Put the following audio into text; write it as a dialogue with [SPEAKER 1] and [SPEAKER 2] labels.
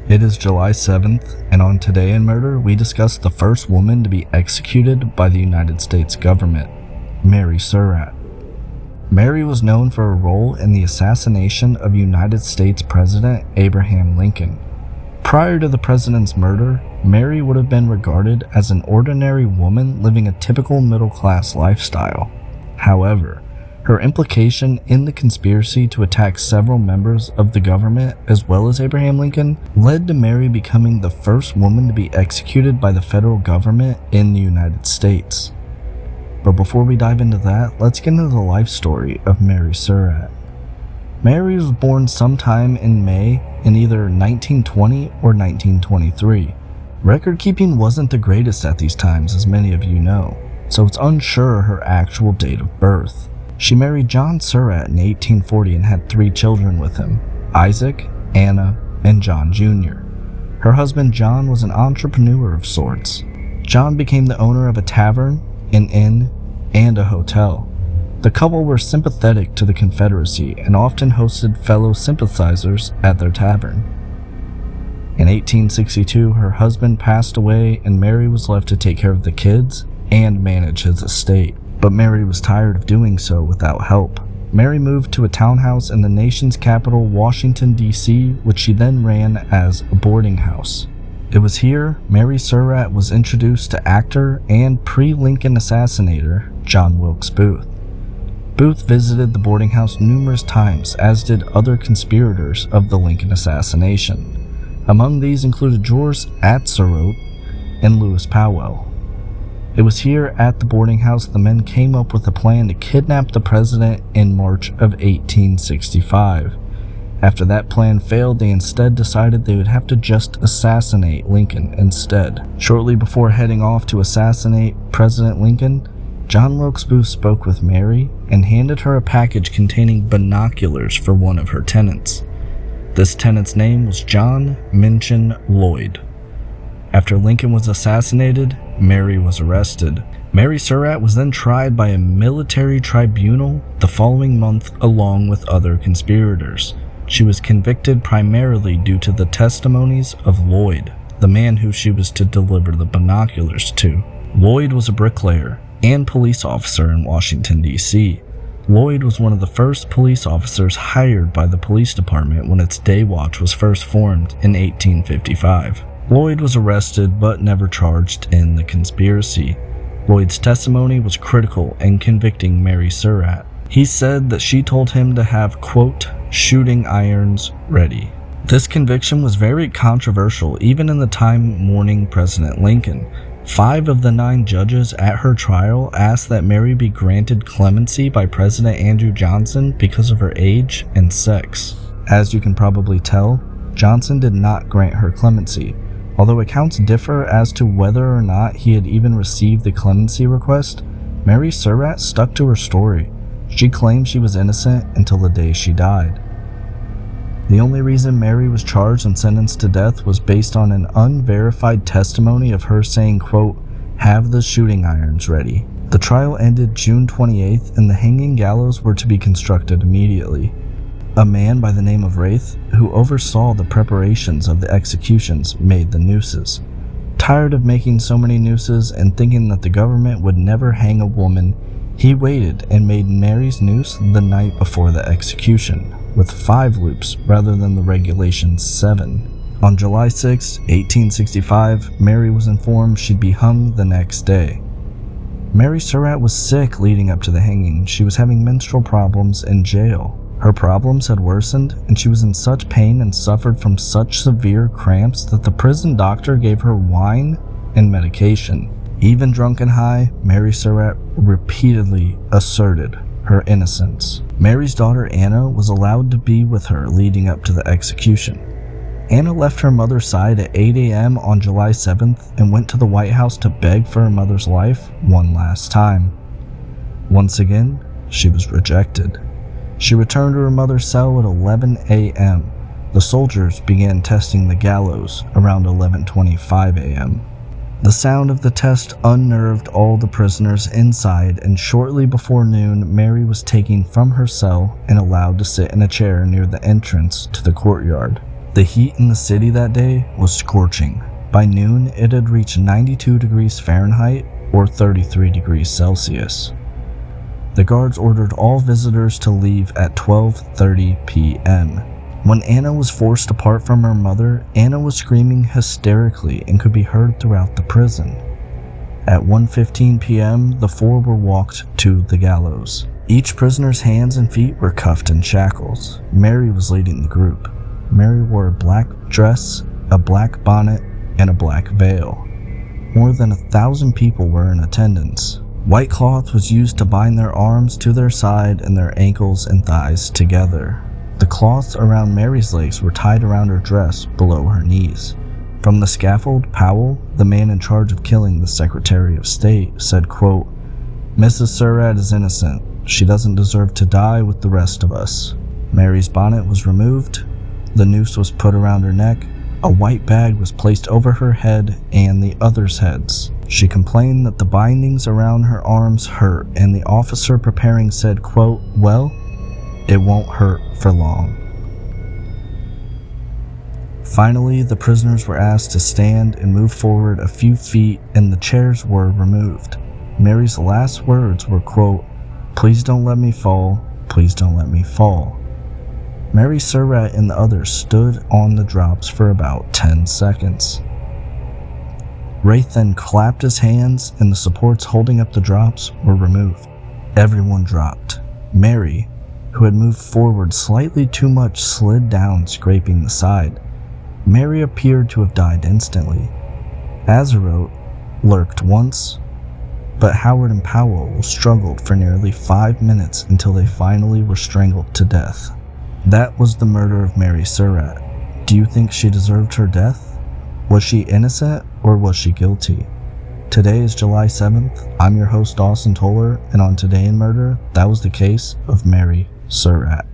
[SPEAKER 1] It is July 7th, and on Today in Murder, we discuss the first woman to be executed by the United States government, Mary Surratt. Mary was known for her role in the assassination of United States President Abraham Lincoln. Prior to the president's murder, Mary would have been regarded as an ordinary woman living a typical middle-class lifestyle. However, her implication in the conspiracy to attack several members of the government as well as Abraham Lincoln led to Mary becoming the first woman to be executed by the federal government in the United States. But before we dive into that, let's get into the life story of Mary Surratt. Mary was born sometime in May in either 1920 or 1923. Record keeping wasn't the greatest at these times, as many of you know, so it's unsure her actual date of birth. She married John Surratt in 1840 and had 3 children with him, Isaac, Anna, and John Jr. Her husband John was an entrepreneur of sorts. John became the owner of a tavern, an inn, and a hotel. The couple were sympathetic to the Confederacy and often hosted fellow sympathizers at their tavern. In 1862, her husband passed away and Mary was left to take care of the kids and manage his estate. But Mary was tired of doing so without help. Mary moved to a townhouse in the nation's capital, Washington, D.C., which she then ran as a boarding house. It was here Mary Surratt was introduced to actor and pre-Lincoln assassinator John Wilkes Booth. Booth visited the boarding house numerous times, as did other conspirators of the Lincoln assassination. Among these included George Surratt and Lewis Powell. It was here at the boarding house the men came up with a plan to kidnap the president in March of 1865. After that plan failed, they instead decided they would have to just assassinate Lincoln instead. Shortly before heading off to assassinate President Lincoln, John Wilkes Booth spoke with Mary and handed her a package containing binoculars for one of her tenants. This tenant's name was John Minchin Lloyd. After Lincoln was assassinated, Mary was arrested. Mary Surratt was then tried by a military tribunal the following month along with other conspirators. She was convicted primarily due to the testimonies of Lloyd, the man who she was to deliver the binoculars to. Lloyd was a bricklayer and police officer in Washington, D.C. Lloyd was one of the first police officers hired by the police department when its day watch was first formed in 1855. Lloyd was arrested but never charged in the conspiracy. Lloyd's testimony was critical in convicting Mary Surratt. He said that she told him to have, quote, shooting irons ready. This conviction was very controversial even in the time mourning President Lincoln. 5 of the 9 judges at her trial asked that Mary be granted clemency by President Andrew Johnson because of her age and sex. As you can probably tell, Johnson did not grant her clemency. Although accounts differ as to whether or not he had even received the clemency request, Mary Surratt stuck to her story. She claimed she was innocent until the day she died. The only reason Mary was charged and sentenced to death was based on an unverified testimony of her saying, quote, have the shooting irons ready. The trial ended June 28th and the hanging gallows were to be constructed immediately. A man by the name of Wraith, who oversaw the preparations of the executions, made the nooses. Tired of making so many nooses and thinking that the government would never hang a woman, he waited and made Mary's noose the night before the execution, with 5 loops rather than the regulation's 7. On July 6, 1865, Mary was informed she'd be hung the next day. Mary Surratt was sick leading up to the hanging. She was having menstrual problems in jail. Her problems had worsened, and she was in such pain and suffered from such severe cramps that the prison doctor gave her wine and medication. Even drunk and high, Mary Surratt repeatedly asserted her innocence. Mary's daughter Anna was allowed to be with her leading up to the execution. Anna left her mother's side at 8 a.m. on July 7th and went to the White House to beg for her mother's life one last time. Once again, she was rejected. She returned to her mother's cell at 11 a.m. The soldiers began testing the gallows around 11:25 a.m. The sound of the test unnerved all the prisoners inside, and shortly before noon, Mary was taken from her cell and allowed to sit in a chair near the entrance to the courtyard. The heat in the city that day was scorching. By noon, it had reached 92 degrees Fahrenheit or 33 degrees Celsius. The guards ordered all visitors to leave at 12:30 p.m. When Anna was forced apart from her mother, Anna was screaming hysterically and could be heard throughout the prison. At 1:15 p.m., the four were walked to the gallows. Each prisoner's hands and feet were cuffed in shackles. Mary was leading the group. Mary wore a black dress, a black bonnet, and a black veil. More than 1,000 people were in attendance. White cloth was used to bind their arms to their side and their ankles and thighs together. The cloths around Mary's legs were tied around her dress below her knees. From the scaffold, Powell, the man in charge of killing the Secretary of State, said, quote, "Mrs. Surratt is innocent. She doesn't deserve to die with the rest of us." Mary's bonnet was removed. The noose was put around her neck. A white bag was placed over her head and the others' heads. She complained that the bindings around her arms hurt, and the officer preparing said, quote, "Well, it won't hurt for long." Finally, the prisoners were asked to stand and move forward a few feet, and the chairs were removed. Mary's last words were, quote, "Please don't let me fall. Please don't let me fall." Mary Surratt and the others stood on the drops for about 10 seconds. Wraith then clapped his hands, and the supports holding up the drops were removed. Everyone dropped. Mary, who had moved forward slightly too much, slid down, scraping the side. Mary appeared to have died instantly. Azeroth lurked once, but Howard and Powell struggled for nearly 5 minutes until they finally were strangled to death. That was the murder of Mary Surratt. Do you think she deserved her death? Was she innocent or was she guilty? Today is July 7th. I'm your host Dawson Toller, and on Today in Murder, that was the case of Mary Surratt.